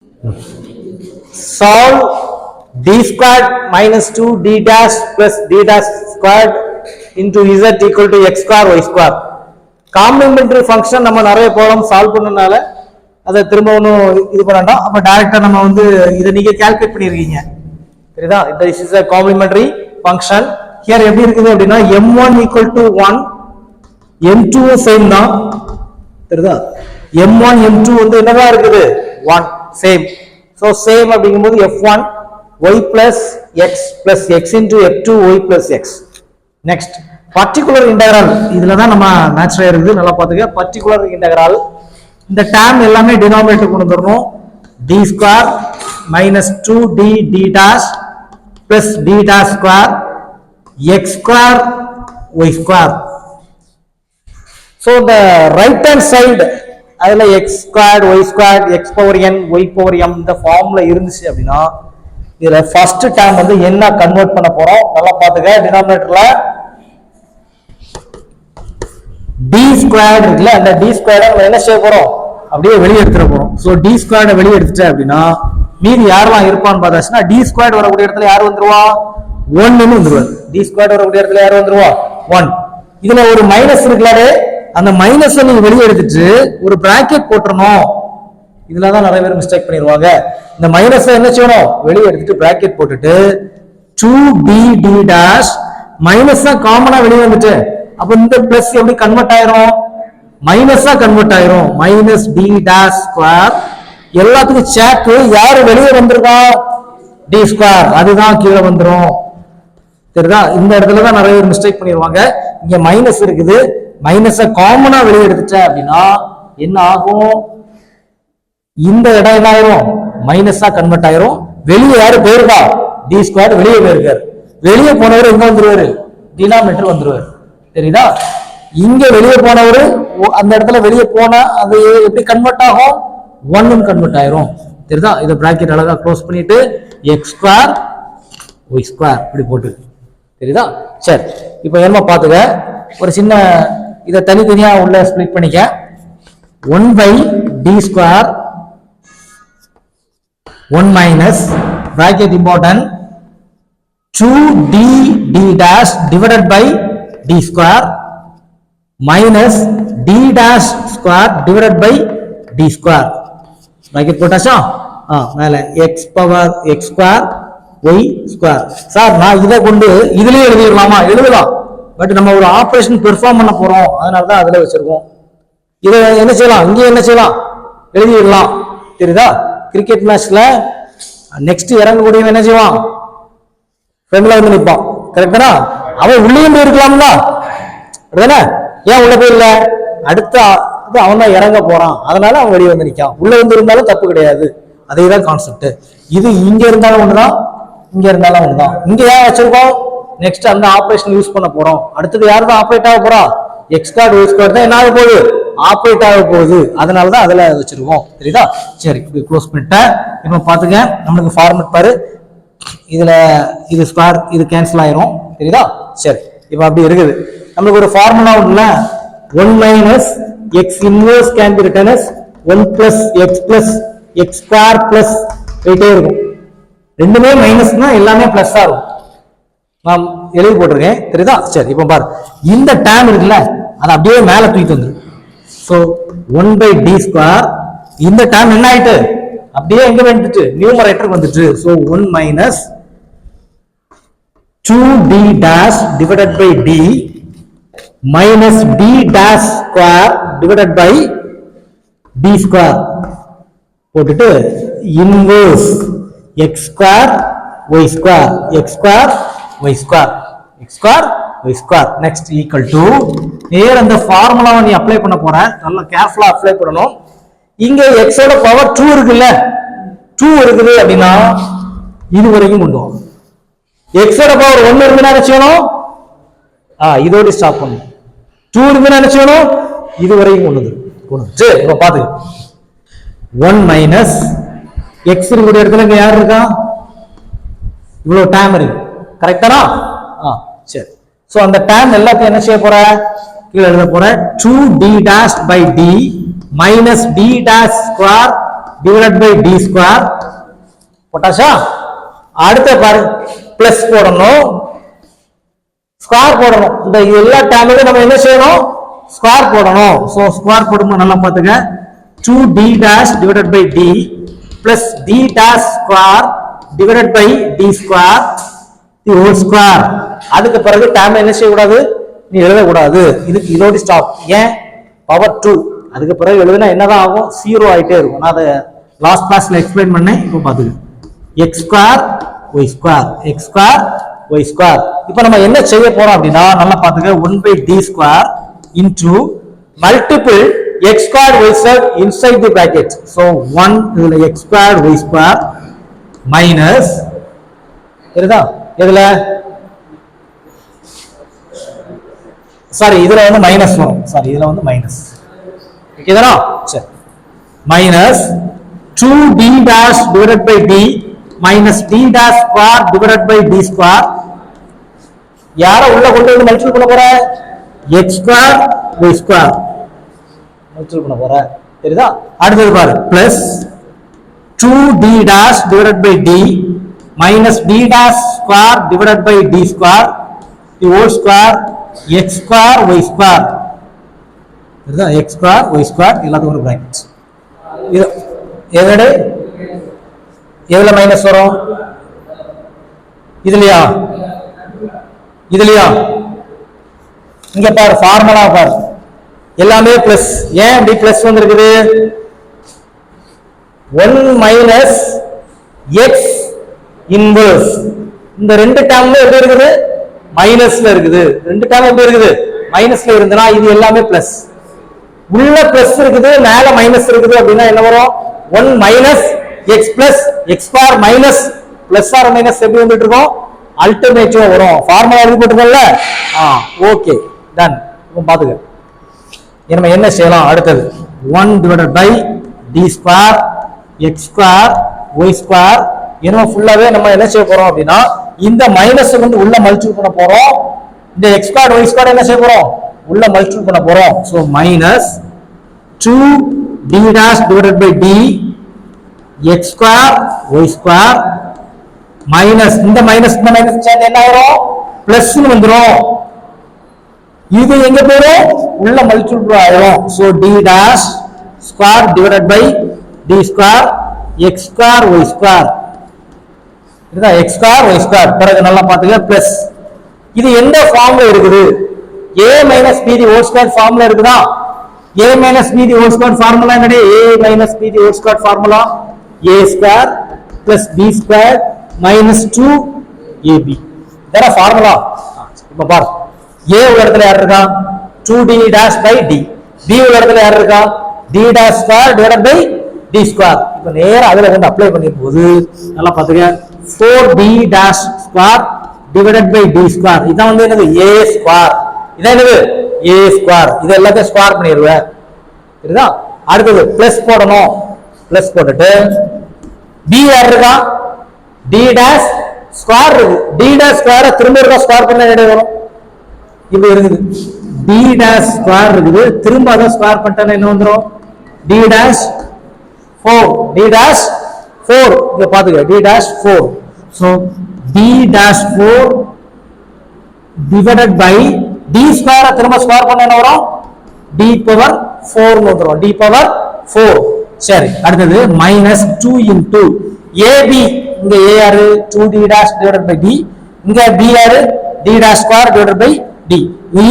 Solve d squared minus 2 d dash plus d dash squared into z equal to x square y square. Complementary function நம்ம நிறைய problem solve பண்ணனால அதை திரும்ப ஒன்றும் இது பண்ணாண்டோம். அப்போ டைரக்டா நம்ம வந்து இதை நீங்க கால்குலேட் பண்ணிருக்கீங்க. சரிதா? this is a complementary function. Here எப்படி இருக்குது அப்படின்னா m1 equal to 1, m2 same தான். சரிதா? m1 m2 வந்து என்னதான் இருக்குது 1 சேம். So same அப்படிங்கும்போது f1 y plus x into f2 y plus x. Next particular integral, இதுல தான் நம்ம மேட்ச் ஆயிருக்கு. நல்லா பாத்துக்க. particular integral இந்த டேர்ம் எல்லாமே டினாமினேட்டர் கொண்டு வரணும். d square minus 2d d dash plus d dash square x square y square. So the right hand side அதுல x squared y squared x power n y power m இந்த ஃபார்ம்ல இருந்துச்சு அப்படின்னா இதுல first term வந்து என்ன convert பண்ண போறோம் நல்லா பாத்துக்க. டினாமினேட்டர்ல d ஸ்கொயர்ட் இருக்குல்ல, அந்த d ஸ்கொயர்ட நம்ம என்ன செய்ய போறோம் அப்படியே வெளியே எடுத்துற போறோம். சோ d ஸ்கொயர்ட வெளியே எடுத்துட்ட அப்படின்னா மீதி யாரெல்லாம் இருப்பான்னு பார்த்தாச்சுன்னா d ஸ்கொயர்ட் வரக்கூடிய இடத்துல யார் வந்துருவா 1 ன்னு வந்துருவாரு. d ஸ்கொயர்ட் வரக்கூடிய இடத்துல யார் வந்துருவா 1. இதுல ஒரு மைனஸ் இருக்குல்ல, அந்த மைனஸ் நீங்க வெளியே எடுத்துட்டு ஒரு பிராக்கெட் போட்டுறணும். இதுலதான் நிறைய பேர் மிஸ்டேக் பண்ணிடுவாங்க. இந்த மைனஸ் என்ன செய்யணும் வெளியே எடுத்துட்டு பிராக்கெட் போட்டுட்டு 2d dash மைனஸ் காமனா வெளியே வந்துட்டு அப்ப இந்த பிளஸ் எப்படி கன்வெர்ட் ஆயிரும் மைனஸா கன்வெர்ட் ஆயிரும். மைனஸ் d dash ஸ்கொயர் எல்லாத்துக்கும் சேர்த்து யாரு வெளியே வந்திருக்கா d ஸ்கொயர் அதுதான் கீழே வந்துரும். சரிதா? இந்த இடத்துல தான் நிறைய பேர் மிஸ்டேக் பண்ணிடுவாங்க. இங்க மைனஸ் இருக்குது, மைனஸ காமனா வெளியே எடுத்துட்ட அப்படின்னா என்ன ஆகும் இந்த இடம் என்ன ஆயிரும் மைனஸா கன்வெர்ட் ஆயிரும். வெளியே யாரு போயிருக்கா d ஸ்கொயர் வெளியே போயிருக்காரு. வெளியே போனவர் எங்க வந்துருவாரு டினாமினேட்டர் வந்துருவாரு. தெரியுதா? இங்க வெளியே போனவர் அந்த இடத்துல வெளியே போனா அது எப்படி கன்வெர்ட் ஆகும் 1 ன்னு கன்வெர்ட் ஆயிரும். தெரியுதா? இத பிராக்கெட் அழகா க்ளோஸ் பண்ணிட்டு x ஸ்கொயர் y ஸ்கொயர் இப்படி போட்டு. தெரியுதா? சரி, இப்போ என்ன பாத்துக்க. ஒரு சின்ன இதை தனித்தனியா உள்ள ஸ்ப்ளிட் பண்ணிக்க. 1/d square 1 minus bracket important 2d d dash divided by d square minus d dash square divided by d square. Bracket போட்டாச்சா? மேல x power x square y square. Sir நான் இதை கொண்டு இதுலயே எழுதிடலாமா? எழுதலாம். பட் நம்ம ஒரு ஆபரேஷன் பெர்ஃபார்ம் பண்ண போறோம், அதனாலதான் அதுல வச்சிருக்கோம். இதை என்ன செய்யலாம் இங்கே என்ன செய்யலாம் எழுதிடலாம். தெரியுதா? கிரிக்கெட் மேட்ச்ல நெக்ஸ்ட் இறங்கக்கூடிய என்ன செய்வான் ஃப்ரெண்ட்ல வந்து நிற்பான். கரெக்டா? அவன் உள்ளேயும் போயிருக்கலாம்ல, ஏன் உள்ள போயிடல? அடுத்த அவன் தான் இறங்க போறான், அதனால அவன் வெளியே வந்து நிற்கான். உள்ள வந்து இருந்தாலும் தப்பு கிடையாது. அதேதான் கான்செப்ட். இது இங்க இருந்தாலும் ஒண்ணுதான், இங்க இருந்தாலும் ஒண்ணுதான். இங்க ஏன் வச்சிருக்கோம் நெக்ஸ்ட் அந்த ஆபரேஷன் யூஸ் பண்ண போறோம். அடுத்தது யாரு தான் ஆபரேட் ஆக போறா எக்ஸ் ஸ்கொயர் ஒய் ஸ்கொயர் தான் என்ன ஆக போகுது ஆபரேட் ஆக போகுது. அதனாலதான் அதுல வச்சிருக்கோம். தெரியுதா? சரி, இப்படி க்ளோஸ் பண்ணிட்டேன். இப்ப பாத்துக்க நம்மளுக்கு ஃபார்மட் பாரு. இதுல இது ஸ்கொயர் இது கேன்சல் ஆயிரும். தெரியுதா? சரி, இப்ப அப்படி இருக்குது. நம்மளுக்கு ஒரு ஃபார்முலா உள்ள 1 minus X inverse can be written as 1 plus X plus x square plus போயிட்டே இருக்கும். ரெண்டுமே மைனஸ் தான், எல்லாமே பிளஸ் ஆகும். நான் எழுதி போட்டிருக்கேன். தெரியுதா? சரி, இப்ப பாரு இந்த டேர்ம் இருக்குல்ல அதை அப்படியே மேல தூக்கிட்டு வந்துரு. சோ 1/d ஸ்கொயர் இந்த டேர்ம் என்ன ஆயிட்டு அப்படியே எங்க வந்துட்டு நியூமரேட்டர் வந்துட்டு. So 1 minus 2d dash divided by d minus d dash square divided by d square போட்டுட்டு inverse x square y square x square y square x square y square next equal to நேர அந்த ஃபார்முலாவை நீ apply பண்ண போற. நல்லா கேர்ஃபுல்லா apply பண்ணணும். இங்க x ஓட பவர் 2 இருக்குல்ல, 2 இருக்குது அப்படின்னா இது வரைக்கும் கொண்டு வா. x ஓட பவர் 1 இருக்குன்னா என்ன செய்யணும் இதோட ஸ்டாப் பண்ணணும். 2 இருக்குன்னா என்ன செய்யணும் இது வரைக்கும் கொண்டு வந்து. சரி, இப்ப பாத்து 1 மைனஸ் x இருக்கக்கூடிய இடத்துல இங்க யார் இருக்கா இவ்வளவு டைம் இருக்கு. கரெக்டானா? சரி, சோ அந்த டைம் எல்லாத்தையும் என்ன செய்ய போற கீழே எழுத போற 2d dash by d minus d dash square divided by d square போட்டாச்சா? அடுத்த பாரு பிளஸ் போடணும், ஸ்கொயர் போடணும். இந்த எல்லா டேர்முக்கும் நம்ம என்ன செய்யணும்? ஸ்கொயர் போடணும். சோ ஸ்கொயர் போடும்போது நல்லா பாத்துங்க, 2d dash divided by d plus d dash square divided by d square the whole square. அதுக்கு பிறகு டேர்ம் என்ன செய்ய கூடாது? நீ எழுத கூடாது. இதுக்கு இதோட ஸ்டாப். ஏன்? பவர் 2. அதுக்கு பிறகு எழுதுனா என்னதான் ஆகும்? 0 ஆயிட்டே இருக்கும். நான் அதை லாஸ்ட் கிளாஸ்ல எக்ஸ்பிளைன் பண்ணேன். இப்போ பாத்துங்க, x square y square x square y square. இப்போ நம்ம என்ன செய்ய போறோம் அப்படின்னா நல்லா பாத்துங்க, 1 by d square into multiple x square y square inside the bracket. So 1 இதுல x square y square minus இதுதா இதுல சாரி இதுல வந்து மைனஸ் வரும். சாரி இதுல வந்து மைனஸ். ஓகேதானா? சரி, minus 2d dash divided by d minus d dash square divided by d square. யார உள்ள கொண்டு வந்து மல்டிபிள் பண்ண போற? x square y square multiple பண்ண போற. தெரியுதா? அடுத்து பாரு, plus 2d dash divided by d minus d dash square divided by d square the whole square x square y square. தெரியுதா? x square y square எல்லாத்துக்கும் ஒரு பிராக்கெட். இது எதோட எதுல மைனஸ் வரும்? இதுலயா? இதுலயா? இங்க பாரு, ஃபார்முலா பாரு, எல்லாமே பிளஸ். ஏன் இப்படி பிளஸ் வந்திருக்குது? 1 மைனஸ் எக்ஸ் இன்வர்ஸ். இந்த ரெண்டு டேர்ம்ல எப்படி இருக்குது? மைனஸ்ல இருக்குது. ரெண்டு டேர்ம் எப்படி இருக்குது? மைனஸ்ல இருந்தனா இது எல்லாமே பிளஸ். உள்ள பிளஸ் இருக்குது, மேல மைனஸ் இருக்குது அப்படின்னா என்ன வரும்? 1 minus x plus x square minus plus or minus எப்படி வந்துட்டு இருக்கோம்? அல்டர்னேட்டிவா வரும். ஃபார்முலா எழுதி போட்டுக்கோங்க. Okay, done. இப்போ பாத்துக்க, நம்ம என்ன செய்யலாம்? அடுத்தது 1 divided by d square x square y square. ஏன்னா ஃபுல்லாவே நம்ம என்ன செய்ய போறோம் அப்படின்னா இந்த மைனஸ் வந்து உள்ள மல்டிபிள் பண்ண போறோம். இந்த x square y square என்ன செய்ய போறோம்? உள்ள மல்டிபிள் பண்ண போறோம். So minus 2d dash divided by d x square y square minus இந்த மைனஸ் இந்த மைனஸ் சேர்ந்து என்ன ஆகும்? பிளஸ் வந்துரும். இது எங்க போறோம்? உள்ள மல்டிபிள் ஆயிடும். So d dash square divided by d square x square y square. இதுதான் x square y square. பிறகு நல்லா பாத்துங்க, பிளஸ். இது எந்த ஃபார்ம்ல இருக்குது? a minus b the whole square formula இருக்குதா? a minus b the whole square formula என்னது? a minus b the whole square formula a square plus b square minus 2ab. இதெல்லாம் ஃபார்முலா. இப்ப பாரு, a உள்ள இடத்துல யார் இருக்கா? 2d dash by d. b உள்ள இடத்துல யார் இருக்கா? d dash square divided by d square. இப்ப நேரா அதுல வந்து அப்ளை பண்ணிருக்கும்போது நல்லா பாத்துங்க, 4d dash square divided by d square. இதான் வந்து என்னது? a square. இதான் என்னது? a square. இது எல்லாத்தையும் ஸ்கொயர் பண்ணிடுவேன். சரிதா? அடுத்தது பிளஸ் போடணும். பிளஸ் போட்டுட்டு b யார் இருக்கா? d dash ஸ்கொயர் இருக்கு. d dash ஸ்கொயரை திரும்ப இருக்க ஸ்கொயர் பண்ண என்ன வரும்? இப்படி இருக்குது. d dash ஸ்கொயர் இருக்குது, திரும்ப அதை ஸ்கொயர் பண்ணிட்டா என்ன வந்துரும்? d dash 4. d dash 4 இங்க பாத்துக்க, d dash 4. so d dash 4 divided by d ஸ்கொயரை திரும்ப ஸ்கொயர் பண்ண என்ன வரும்? d பவர் 4 வந்துரும். d power 4. சரி, அடுத்தது minus 2 into ab. இங்க a யாரு? 2d dash divided by d. இங்க b யாரு? d dash square divided by d.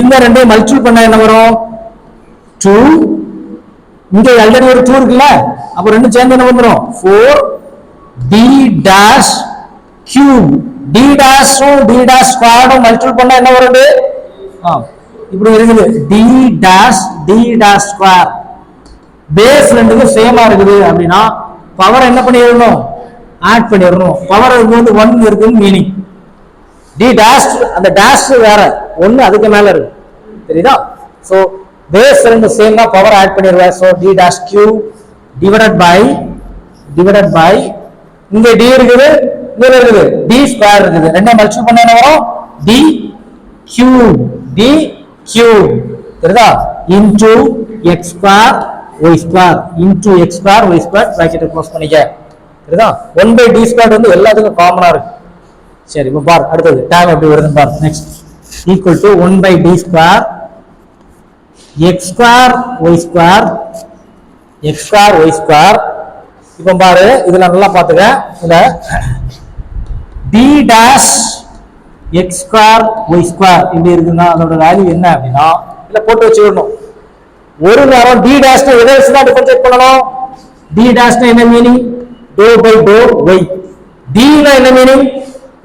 இந்த ரெண்டையும் மல்டிபிள் பண்ணா என்ன வரும்? 2. இங்க ஆல்ரெடி ஒரு 2 இருக்குல்ல, அப்ப ரெண்டும் சேர்ந்து என்ன வந்துரும்? 4d dash cube. d dash d dash square multiple பண்ணா என்ன வருது? இப்படி இருக்குது. d dash d dash square. Base ரெண்டுக்கும் சேமா இருக்குது அப்படின்னா பவர் என்ன பண்ணிடணும்? ஆட் பண்ணிடணும். பவர் வந்து 1 இருக்குன்னு மீனிங். d dash அந்த dash வேற, 1 அதுக்கு மேல இருக்கு. தெரியுதா? சோ பேஸ் ரெண்டு சேம்னா பவர் ஆட் பண்ணிடுவேன். So d dash q divided by இங்க d இருக்குது, இங்க இருக்குது d ஸ்கொயர் இருக்குது. ரெண்டே மல்டிபிள் பண்ணா என்ன வரும்? d cube. தெரியுதா? into x square y square into x square y square ப்ராக்கெட்டை க்ளோஸ் பண்ணிக்க. சரிதா? 1/d ஸ்கொயர் வந்து எல்லாத்துக்கும் காமனா இருக்கு. சரி, இப்போ பார் அடுத்தது டேம் எப்படி வருதுன்னு பார். Next equal to 1/d square x square y square x square y square. இப்போ பாரு, இதுல நல்லா பாத்துக்க. இந்த d dash x square y square இப்படி இருக்குன்னா அதோட வேல்யூ என்ன அப்படின்னா இல்ல போட்டு வச்சுக்கணும். ஒரு நேரம் d டேஷ் எதை வச்சு தான் டிஃபரன்ஷியேட் பண்ணணும்? d டேஷ் என்ன மீனிங்? டோ பை டோ ஒய். d னா என்ன மீனிங்?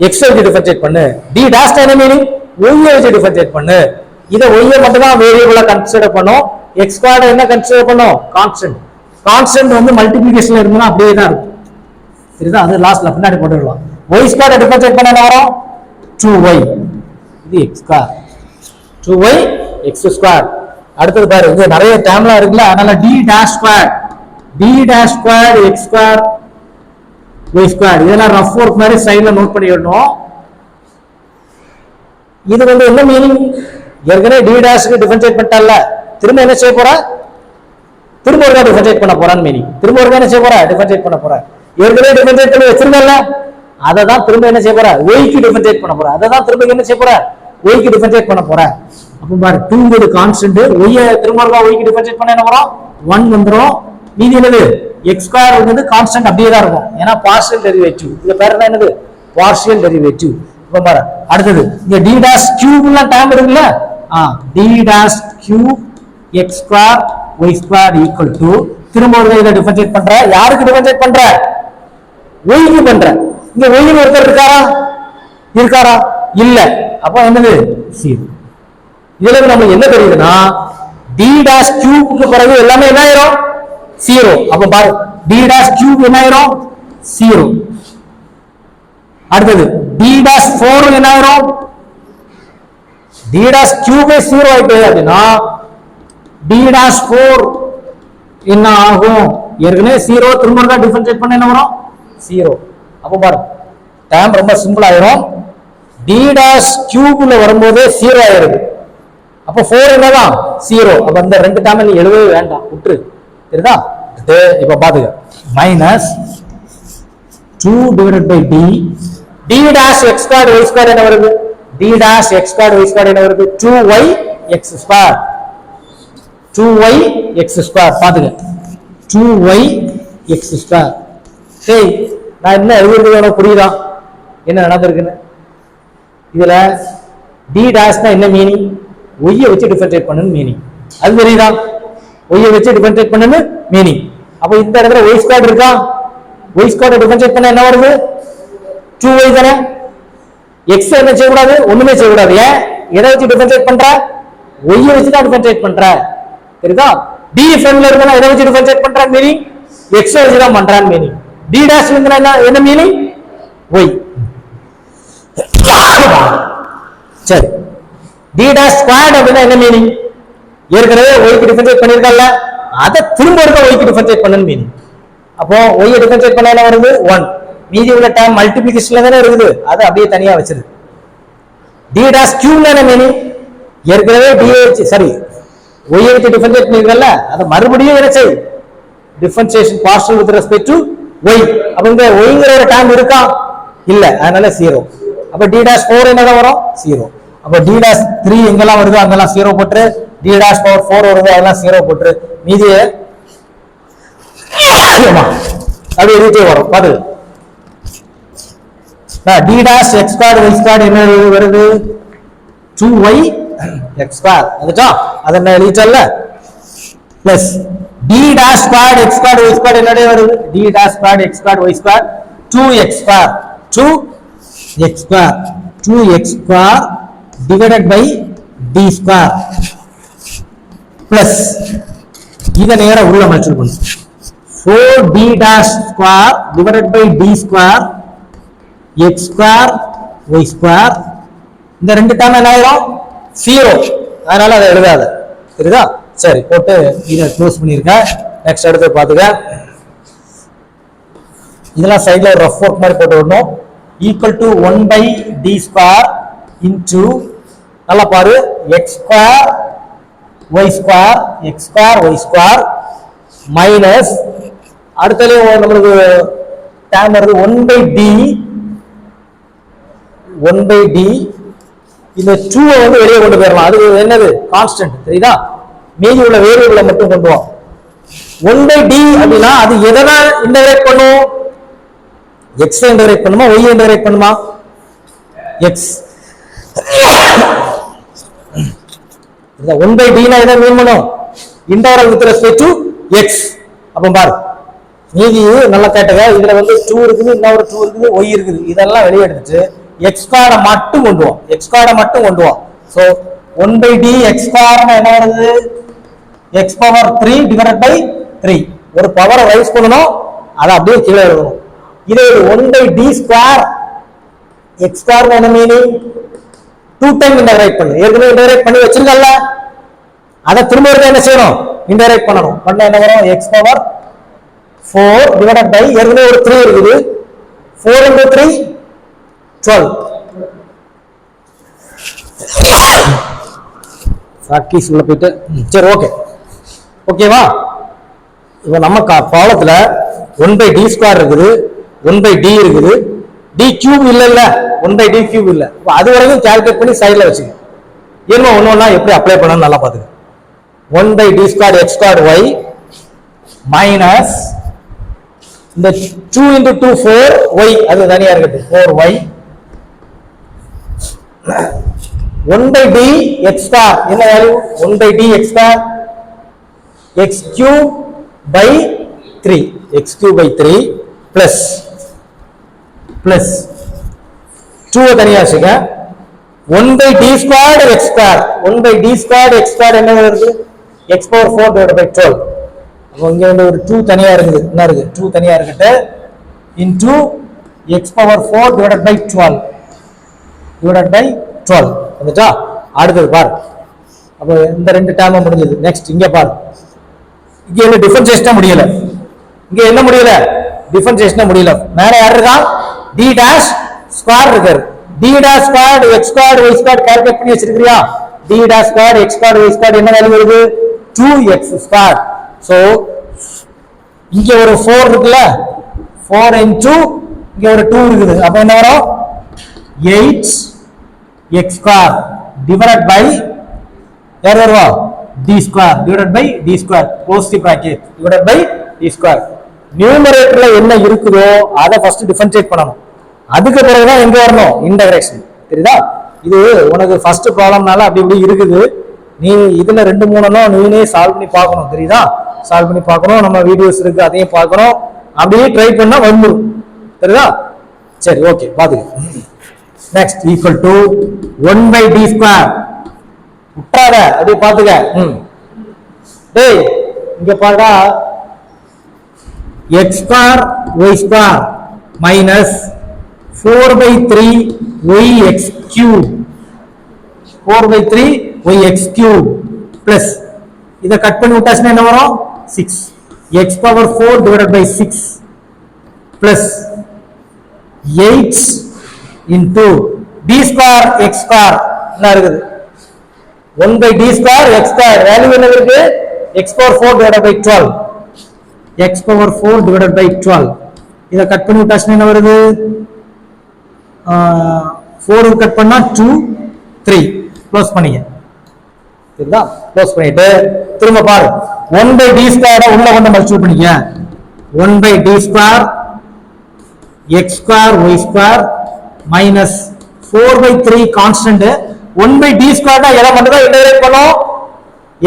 x வச்சு டிஃபரன்ஷியேட் பண்ணு. d டேஷ் என்ன மீனிங்? y வச்சு டிஃபரன்ஷியேட் பண்ணு. இத y மட்டும் தான் வேரியபிளா கன்சிடர் பண்ணோம். x ஸ்கொயர் என்ன கன்சிடர் பண்ணோம்? கான்ஸ்டன்ட். கான்ஸ்டன்ட் வந்து மல்டிப்ளிகேஷன்ல இருந்தா அப்படியே தான் இருக்கும். சரிதா? அது லாஸ்ட்ல பின்னாடி போட்டுடலாம். y ஸ்கொயர் டிஃபரன்ஷியேட் பண்ண என்ன வரும்? 2y. இது x square 2y x square. அடுத்து பாரு, இங்க நிறைய டேர்ம்லாம் இருக்குல்ல, அதனால d dash square x square y square இதெல்லாம் ரஃப் ஒர்க் மாதிரி சைடுல நோட் பண்ணிடணும். இது வந்து என்ன மீனிங்? ஏற்கனவே d டேஷ்க்கு டிஃபரன்ஷியேட் பண்ணிட்டல்ல, திரும்ப என்ன செய்ய போற? திரும்ப ஒரு டிஃபரன்ஷியேட் பண்ண போறான்னு மீனிங். திரும்ப ஒரு என்ன செய்ய போற? டிஃபரன்ஷியேட் பண்ண போற. ஏற்கனவே டிஃபரன்ஷியேட் பண்ணி வச்சிருந்தல்ல, அதை தான் திரும்ப என்ன செய்ய போற? y க்கு டிஃபரன்ஷியேட் பண்ண போற. அதை தான் திரும்ப என்ன செய்ய போற? y க்கு டிஃபரன்ஷியேட் பண்ண போற. அப்ப பாரு, 2 ங்கிறது கான்ஸ்டன்ட், y திரும்ப ஒரு y க்கு டிஃபரன்ஷியேட் பண்ண என்ன வரும்? 1 வந்துரும். மீதி என்னது? x ஸ்கொயர் வந்து கான்ஸ்டன்ட் அப்படியே தான் இருக்கும். ஏன்னா பார்ஷியல் டெரிவேட்டிவ். இது பேர் என்ன? என்னது? Partial derivative. இப்ப பாரு அடுத்தது, இங்க d டாஷ் கியூப் எல்லாம் டேர்ம் இருக்குல்ல, d dash cube x square y square equal to திரும்ப ஒரு இதை டிஃபரன்ஷியேட் பண்ற. யாருக்கு டிஃபரன்ஷியேட் பண்ற? y க்கு பண்ற. இங்க y ன்னு ஒருத்தர் இருக்காரா? இல்ல. அப்ப என்னது? 0. இதுல நமக்கு என்ன தெரியுதுன்னா d டாஷ் கியூப்க்கு பிறகு எல்லாமே என்ன ஆயிரும்? 0. அப்ப பாரு, d டாஷ் கியூப் என்ன ஆயிரும்? 0. அடுத்தது d டாஷ் 4 என்ன ஆயிரும்? d டாஷ் கியூப் 0 ஆயிட்டு அப்படின்னா d டாஷ் 4 என்ன ஆகும்? ஏற்கனவே 0 திரும்ப டிஃபரன்ஷியேட் பண்ண என்ன வரும்? 0. அப்ப பாரு, டேர்ம் ரொம்ப சிம்பிள் ஆயிரும். d டாஷ் கியூப்ல வரும்போது 0 ஆயிருது. அப்ப 4 என்னதான்? 0. அப்ப இந்த ரெண்டு டேர்ம் நீ எழுதவே வேண்டாம், விட்டுரு. சரிதா? இப்ப பாத்துக்க, minus 2 divided by d dash x square y square என்ன வருது? d dash x square y square என்ன வருது? 2y x square 2y x square. பாத்துக்க, 2y x ஸ்கொயர். சரி, நான் என்ன எழுதுறது உனக்கு புரியுதா என்ன நடந்திருக்குன்னு? இதுல d டாஷ்னா என்ன மீனிங்? y வச்சு டிஃபரன்ஷியேட் பண்ணனும் மீனிங். அது தெரியுதா? y வச்சு டிஃபரன்ஷியேட் பண்ணனும் மீனிங். அப்ப இந்த இடத்துல y ஸ்கொயர் இருக்கா? y ஸ்கொயர் டிஃபரன்ஷியேட் பண்ண என்ன வருது? 2y தானே. x என்ன செய்ய கூடாது? ஒண்ணுமே செய்ய கூடாது. ஏன்? எதை வச்சு டிஃபரன்ஷியேட் பண்ற? y வச்சு தான் டிஃபரன்ஷியேட் பண்ற. சரிதா? d ஃபார்ம்ல இருக்கனா எதை வச்சு டிஃபரன்ஷியேட் பண்ற மீனிங்? x வச்சு தான் பண்றான் மீனிங். d டாஷ் என்ன மீனிங்? y. சரி, d டாஷ் ஸ்கொயர்ட் அப்படினா என்ன மீனிங்? ஏற்கனவே y க்கு டிஃபரன்ஷியேட் பண்ணிருக்கல்ல, அத திரும்ப இருக்க y க்கு டிஃபரன்ஷியேட் பண்ணனும் மீனிங். அப்போ y க்கு டிஃபரன்ஷியேட் பண்ணா என்ன வருது? 1. மீதி உள்ள டேர்ம் மல்டிப்ளிகேஷன்ல தானே இருக்குது, அது அப்படியே தனியா வச்சிரு. d டாஷ் கியூப்ல என்ன மீனிங்? ஏற்கனவே y வச்சு டிஃபரன்ஷியேட் பண்ணிருக்கல்ல, அத மறுபடியும் என்ன செய்? Differentiation partial with respect to y. அப்ப இங்க y ங்கற ஒரு டேர்ம் இருக்கா? இல்ல, அதனால 0. அப்ப d டாஷ் 4 என்னதான் வரும்? 0. அப்ப d டாஷ் 3 எங்கெல்லாம் வருதோ அங்கெல்லாம் 0 போட்டுரு. d டாஷ் பவர் 4 வருதோ அதெல்லாம் 0 போட்டுரு. மீதியே அப்படியே எழுதிட்டே வரும். பாரு, d dash x square y square என்ன வருது? 2y x square. அதுட்டா அத நான் எழுதிட்டல்ல, plus d dash square x square y square என்னடே வருது? d dash square x square y square 2x square 2x square 2x square divided by d square plus இத நேரா உள்ள மல்டிப்ளை பண்ணு. 4d dash square divided by d square x square y square. இந்த ரெண்டு term என்ன ஆயிரும்? 0. அதனால அதை எழுதாத. சரிதா? சரி, போட்டு இதை க்ளோஸ் பண்ணிருக்க. நெக்ஸ்ட் அடுத்து பாத்துக்க, இதெல்லாம் சைடுல ஒரு ரஃப் ஒர்க் மாதிரி போட்டு விடணும். Equal to 1/d square into நல்லா பாரு x square y square x square y square minus அடுத்தது நம்மளுக்கு டேம் வருது 1/d இந்த 2 வந்து வெளியே கொண்டு போயிடலாம். அது என்னது கான்ஸ்டன்ட் தெரியுதா, மீதி உள்ள வேரியபிளை மட்டும் கொண்டு வா. 1/d அப்படின்னா அது எதனா இன்டகிரேட் பண்ணும், x இன்டகிரேட் பண்ணுமா y இன்டகிரேட் பண்ணுமா, x. 1/d னா என்ன மீன் பண்ணும், integral with respect to x. அப்ப பாரு மீதி நல்லா கேட்டங்க, இதுல வந்து 2 இருக்குது, இன்னொரு 2 இருக்குது, y இருக்குது, இதெல்லாம் வெளியே எடுத்துட்டு x ஸ்கொயரை மட்டும் கொண்டு வா, x ஸ்கொயரை மட்டும் கொண்டு வா. சோ 1/d x ஸ்கொயர்னா என்ன வருது, x பவர் 3 டிவைடட் பை 3. ஒரு பவரை ரைஸ் பண்ணனும், அத அப்படியே கீழே எழுதணும். இது 1/d ஸ்கொயர் x ஸ்கொயர் என்ன மீனிங், 2 டைம் இன்டகிரேட் பண்ணு. ஏற்கனவே இன்டகிரேட் பண்ணி வச்சிருக்கல்ல, அத திரும்ப என்ன செய்யணும், இன்டகிரேட் பண்ணணும். பண்ண என்ன வரும், x பவர் 4 டிவைடட் பை ஏற்கனவே ஒரு 3 இருக்குது, 4 into 3 12. சாக்கீஸ் உள்ள போயிட்டு சரி ஓகே ஓகேவா. இப்போ நம்ம ப்ராப்ளத்துல 1/d ஸ்கொயர் இருக்குது, 1/d இருக்குது, d கியூப் இல்ல, 1/d கியூப் இல்ல. அது வரைக்கும் கால்குலேட் பண்ணி சைடுல வச்சுக்க. என்ன ஒண்ணா எப்படி அப்ளை பண்ணணும் நல்லா பாத்துக்க. 1/d square x square y minus இந்த 2 into 2 4y, அது தனியா இருக்குது 4y 1/d x ஸ்கொயர் என்ன value, 1/d x square x cube by 3, x cube by 3 plus 2 தனியா வச்சுக்க. 1/d squared x square, 1/d squared x square என்ன வருது, x power 4 divided by 12. அப்போ இங்க வந்து ஒரு 2 தனியா இருக்குது, என்ன இருக்கு 2 தனியா இருக்குட்டு into x power 4 divided by 12 வந்துச்சா. அடுத்தது பாரு, அப்போ இந்த ரெண்டு டேர்ம் முடிஞ்சது. நெக்ஸ்ட் இங்க பாரு, இங்க என்ன டிஃபரன்ஷியேஷன் முடியல, இங்க என்ன முடியல, டிஃபரன்ஷியேஷன் முடியல. மேல யார் இருக்கா, d dash ஸ்கொயர் இருக்கு, d dash square x square y square calculate பண்ணி வச்சிருக்கியா, d dash square x square y square என்ன வேல்யூ வருது, 2x ஸ்கொயர். சோ இங்க ஒரு 4 இருக்குல்ல, 4 into இங்க ஒரு 2 இருக்குது, அப்ப என்ன வரும் 8x ஸ்கொயர் டிவைடட் பை யார் வருவா, d square divided by d square close the bracket divided by d square. நியூமரேட்டர்ல என்ன இருக்குதோ அதை ஃபர்ஸ்ட் டிஃபரன்ஷியேட் பண்ணணும், அதுக்கு பிறகு தான் எங்க வரணும், இன்டகிரேஷன். தெரியுதா, இது உனக்கு ஃபர்ஸ்ட் ப்ராப்ளம்னால அப்படி இப்படி இருக்குது. நீ இதுல 2-3 நீனே சால்வ் பண்ணி பார்க்கணும். தெரியுதா, சால்வ் பண்ணி பார்க்கணும், நம்ம வீடியோஸ் இருக்கு அதையும் பார்க்கணும், அப்படியே ட்ரை பண்ணா வந்துடும். தெரியுதா, சரி ஓகே பாத்துக்க. Next equal to 1/d square விட்டாத, அப்படியே பாத்துக்க. டேய் இங்க பாடா, x square y square minus 4/3 yx cube, 4/3 yx cube plus இதை கட் பண்ணி விட்டாச்சுன்னா என்ன வரும் 6, x power 4 divided by 6 plus 8 into d square x square என்ன இருக்குது, 1/d square x square value என்ன இருக்கு, x power 4 divided by 12, x power 4 divided by 12. இதை கட் பண்ணி விட்டாச்சுன்னா என்ன வருது, 4 கட் பண்ணா 2 3 க்ளோஸ் பண்ணிக்க. சரிதா, க்ளோஸ் பண்ணிட்டு திரும்ப பாரு, 1/d ஸ்கொயரை உள்ள கொண்டு மல்டிப்ளை பண்ணிக்க. 1/d square x square y square minus 4/3 constant. 1/d ஸ்கொயர்னா எதை மட்டும் தான் இன்டகிரேட் பண்ணும்,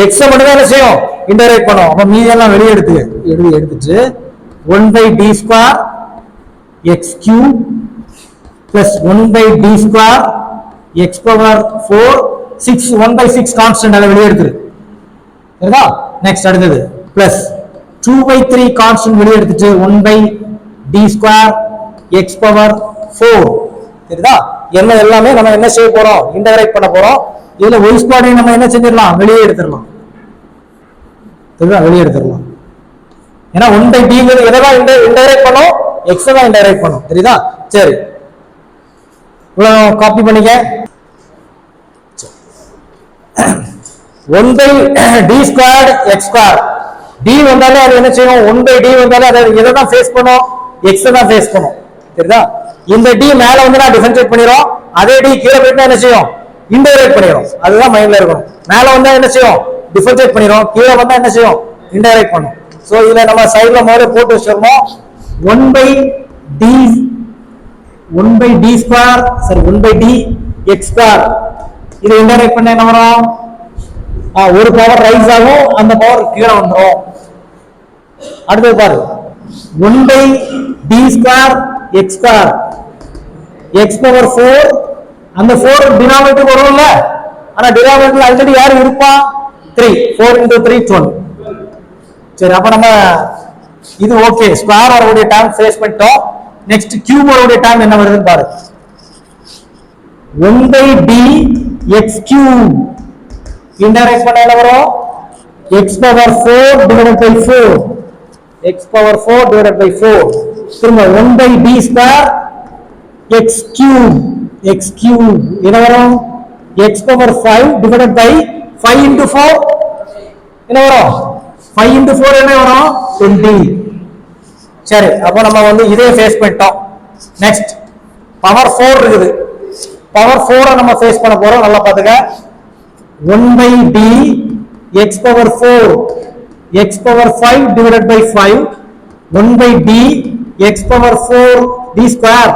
x மட்டும் தான் என்ன செய்யும், இன்டகிரேட் பண்ணும். அப்ப மீதி எல்லாம் வெளியே எடுத்துட்டு 1/d square x cube plus 1/d square x power 4 6 1/6 constant அதை வெளியே எடுத்துரு. சரிதா, நெக்ஸ்ட் அடுத்தது பிளஸ் 2/3 கான்ஸ்டன்ட் வெளியே எடுத்துட்டு 1/d square x power 4. சரிதா, என்ன எல்லாமே நம்ம என்ன செய்ய போறோம், இன்டகிரேட் பண்ண போறோம். இதுல y square நம்ம என்ன செஞ்சிடலாம், வெளியே எடுத்துடலாம். சரிதா, வெளியே எடுத்துடலாம். ஏன்னா 1/d எதெல்லாம் இன்டகிரேட் பண்ணும், x தான் இன்டகிரேட் பண்ணும். தெரியுதா, சரி காப்பி பண்ணிக்க. 1/d squared x square d வந்தாலே அது என்ன செய்யும் 1/d வந்தாலே அது எதை தான் ஃபேஸ் பண்ணும் x தான் ஃபேஸ் பண்ணும் சரிதா இந்த d மேல வந்து நான் டிஃபரன்ஷியேட் பண்ணிரோம் அதே d கீழ போய்ட்டா என்ன செய்யும் இன்டகிரேட் பண்ணிரோம் அதுதான் மைண்ட்ல இருக்கணும் மேல வந்தா என்ன செய்யும் டிஃபரன்ஷியேட் பண்ணிரோம் கீழ வந்தா என்ன செய்யும் இன்டகிரேட் பண்ணும் சோ இதுல நம்ம சைடுல முதல்ல போட்டு வச்சிரோம் 1/d ஸ்கொயர் சரி 1/d x ஸ்கொயர் இது இன்டகிரேட் பண்ணா என்ன வரும் ஒரு பவர் ரைஸ் ஆகும் அந்த பவர் கீழ வந்துரும் அடுத்து பாரு 1/d square x square x power 4 அந்த 4 டினாமினேட்டர் வரும்ல ஆனா டினாமினேட்டர்ல ஆல்ரெடி யார் இருப்பா 3 4 into 3 12 சரி அப்ப நம்ம இது ஓகே ஸ்கொயர் வரக்கூடிய டேர்ம் ஃபேஸ் பண்ணிட்டோம் நெக்ஸ்ட் கியூப் வரக்கூடிய டேர்ம் என்ன வருதுன்னு பாரு 1/d x cube இன்டகிரேட் பண்ணா என்ன வரும் x power 4 divided by 4 x power 4 divided by 4 திரும்ப 1/d square x cube என்ன வரும் x power 5 divided by 5 into 4 என்ன வரும் 5 into 4 என்ன வரும் 20 சரி அப்ப நம்ம வந்து இதே ஃபேஸ் பண்ணிட்டோம் நெக்ஸ்ட் பவர் 4 இருக்குது பவர் 4 நம்ம ஃபேஸ் பண்ண போறோம் நல்லா பாத்துக்க 1/d x power 4 x power 5 divided by 5 1/d x power 4 d square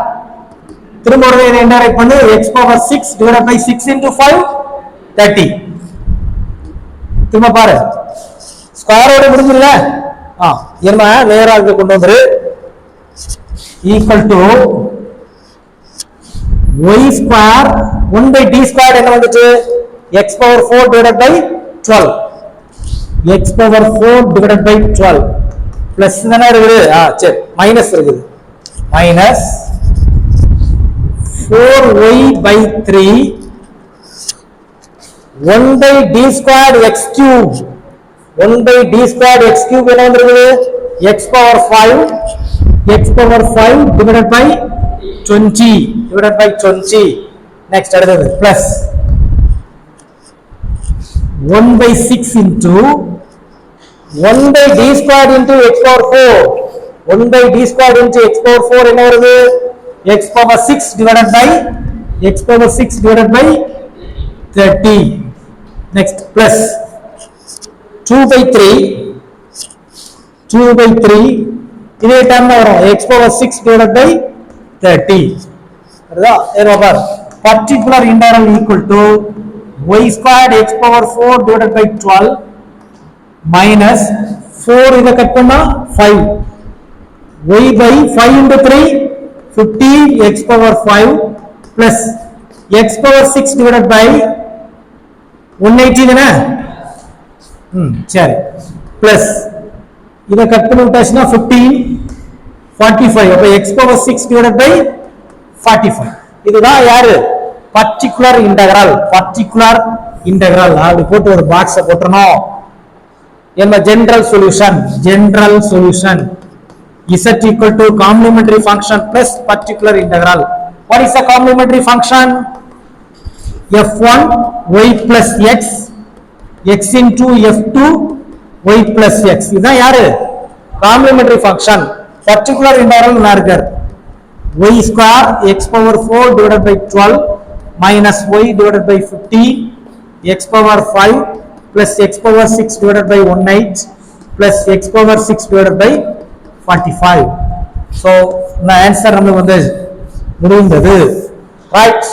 திரும்ப ஒரு இதை இன்டகிரேட் பண்ணு x power 6 divided by 6 into 5 30 திரும்ப பாரு ஸ்கொயர் ஓட முடிஞ்சிருல என்ன நேரா இங்க கொண்டு வந்துரு equal to y square 1/d square என்ன வந்துச்சு x power 4 divided by 12 x power 4 divided by 12 plus என்ன இருக்குது சரி மைனஸ் இருக்குது minus 4y by 3 1/d squared x cube 1/d squared x cube என்ன வந்திருக்குது x power 5 divided by 20 next அடுத்தது plus 1/6 into 1/d squared into x power 4 1/d squared into x power 4 என்ன வருது x power 6 divided by 30 next plus 2/3 இதே டைம்ல வரும் x power 6 divided by 30 Saritha ஏறோ bar particular integral equal to y squared x power 4 divided by 12 minus 4 இத cut பண்ணா 5 y by 5 into 3 15 x power 5 plus x power 6 divided by 180 தானே சரி plus இத cut பண்ணி விட்டாச்சுனா 15 45 அப்ப x power 6 divided by 45 இதுதான் யாரு particular integral அப்படி போட்டு ஒரு பாக்ஸ் போட்டுறணும் என்ன general solution z equal to complementary function plus particular integral what is the complementary function f1 y plus x into f2 y plus x இதான் யாரு complementary function particular integral நார்கர் y square x power 4 divided by 12 minus y divided by 15 x power 5 plus x power 6 divided by 18 plus x power 6 divided by 45 so the answer நம்ம வந்து முடிந்தது right